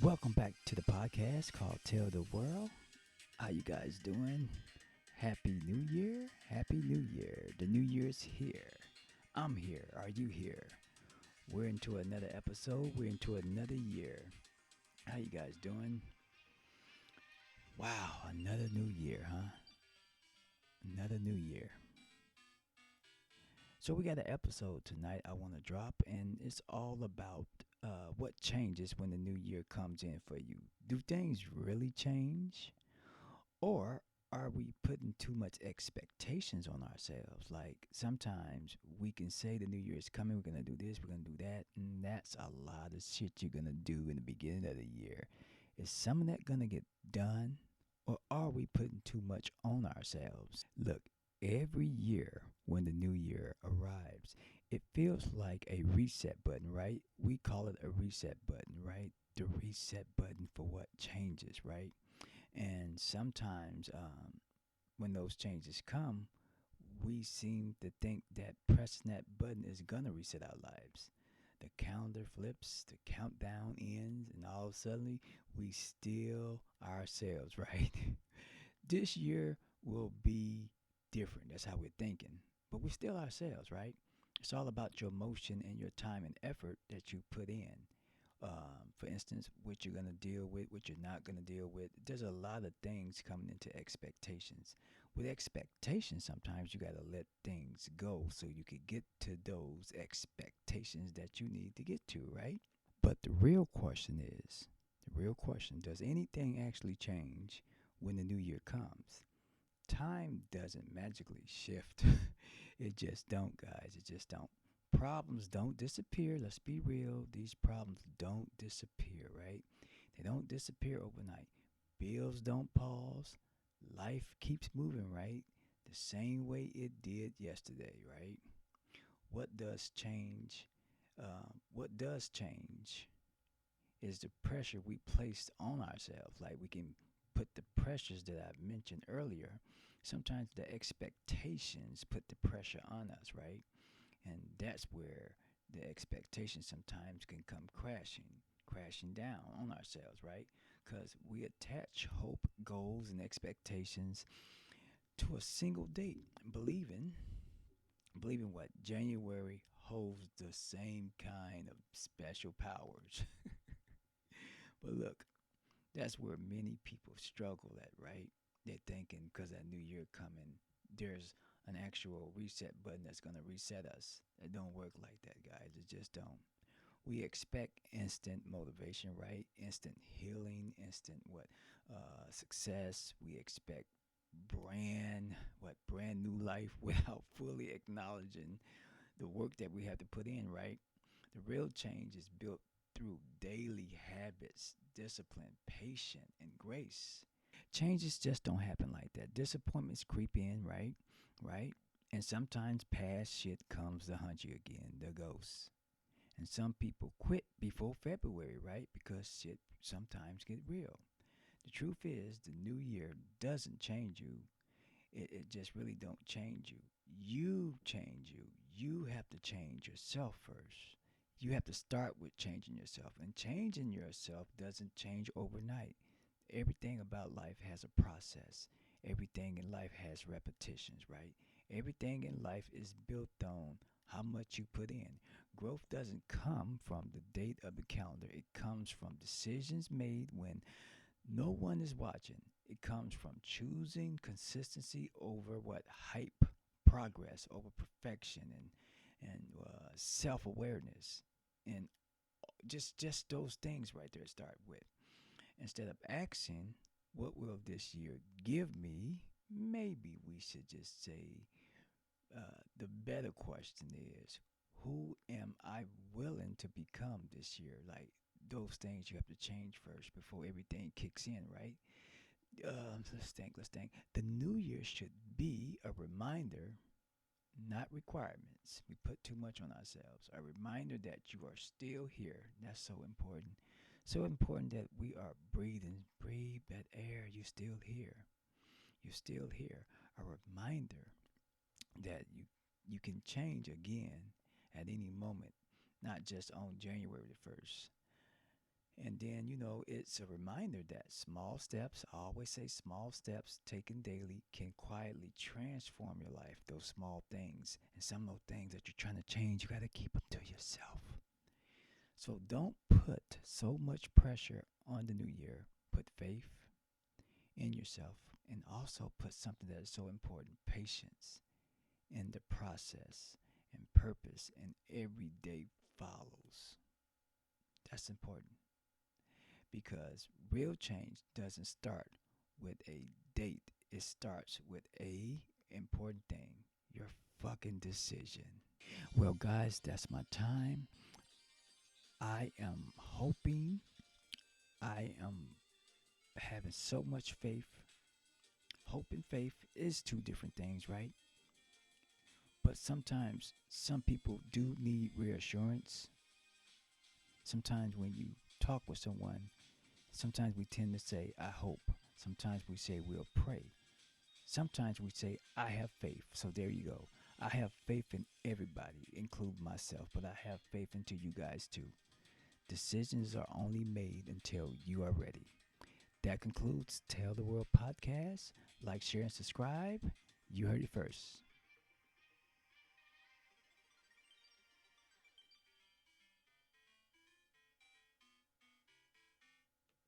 Welcome back to the podcast called Tell the World. How you guys doing? Happy New Year. Happy New Year. The New Year's here. I'm here. Are you here? We're into another episode. We're into another year. How you guys doing? Wow, another new year, huh? Another new year. So we got an episode tonight I want to drop, and it's all about what changes when the new year comes in for you. Do things really change? Or are we putting too much expectations on ourselves? Like sometimes we can say the new year is coming, we're going to do this, we're going to do that, and that's a lot of shit you're going to do in the beginning of the year. Is some of that going to get done? Or are we putting too much on ourselves? Look, every year when the new year arrives, it feels like a reset button, right? We call it a reset button, right? The reset button for what changes, right? And sometimes when those changes come, we seem to think that pressing that button is going to reset our lives. The calendar flips, the countdown ends, and all of a sudden we still ourselves, right? This year will be different. That's how we're thinking. But we're still ourselves, right? It's all about your emotion and your time and effort that you put in. For instance, what you're going to deal with, what you're not going to deal with. There's a lot of things coming into expectations. With expectations, sometimes you got to let things go so you can get to those expectations that you need to get to, right? But the real question, does anything actually change when the new year comes? Time doesn't magically shift. It just don't, guys. It just don't. Problems don't disappear. Let's be real. These problems don't disappear, right? They don't disappear overnight. Bills don't pause. Life keeps moving, right? The same way it did yesterday, right? What does change? What does change is the pressure we placed on ourselves. Like we can put the pressures that I mentioned earlier. Sometimes the expectations put the pressure on us, right? And that's where the expectations sometimes can come crashing down on ourselves, right? Because we attach hope, goals, and expectations to a single date, believing what January holds the same kind of special powers. But look, that's where many people struggle at, right? They're thinking because that new year coming, there's an actual reset button that's going to reset us. It don't work like that, guys. It just don't. We expect instant motivation, right? Instant healing, instant success. We expect brand new life without fully acknowledging the work that we have to put in, right? The real change is built through daily habits, discipline, patience, and grace. Changes just don't happen like that. Disappointments creep in, right? Right? And sometimes past shit comes to hunt you again, the ghosts. And some people quit before February, right? Because shit sometimes get real. The truth is, the new year doesn't change you. It just really don't change you. You change you. You have to change yourself first. You have to start with changing yourself. And changing yourself doesn't change overnight. Everything about life has a process. Everything in life has repetitions, right? Everything in life is built on how much you put in. Growth doesn't come from the date of the calendar, it comes from decisions made when no one is watching. It comes from choosing consistency over what hype, progress over perfection, and self awareness, and just those things right there. Start with instead of asking, "What will this year give me?" Maybe we should just say, the better question is, "Who am I willing to become this year?" Like those things you have to change first before everything kicks in, right? Let's think. Let's think. The new year should be a reminder, not requirements. We put too much on ourselves. A reminder that you are still here. That's so important. So important that we are breathing. Breathe that air. You're still here. You're still here. A reminder that you can change again at any moment, not just on January the 1st. And then, it's a reminder that small steps, I always say small steps taken daily can quietly transform your life. Those small things. And some of those things that you're trying to change, you got to keep them to yourself. So don't put so much pressure on the new year. Put faith in yourself and also put something that is so important, patience in the process and purpose, and every day follows. That's important because real change doesn't start with a date. It starts with a important thing, your fucking decision. Well, guys, that's my time. I am hoping, I am having so much faith. Hope and faith is two different things, right? But sometimes some people do need reassurance. Sometimes when you talk with someone, sometimes we tend to say, I hope. Sometimes we say, we'll pray. Sometimes we say, I have faith. So there you go. I have faith in everybody, including myself, but I have faith into you guys too. Decisions are only made until you are ready. That concludes Tell the World podcast. Like, share, and subscribe. You heard it first.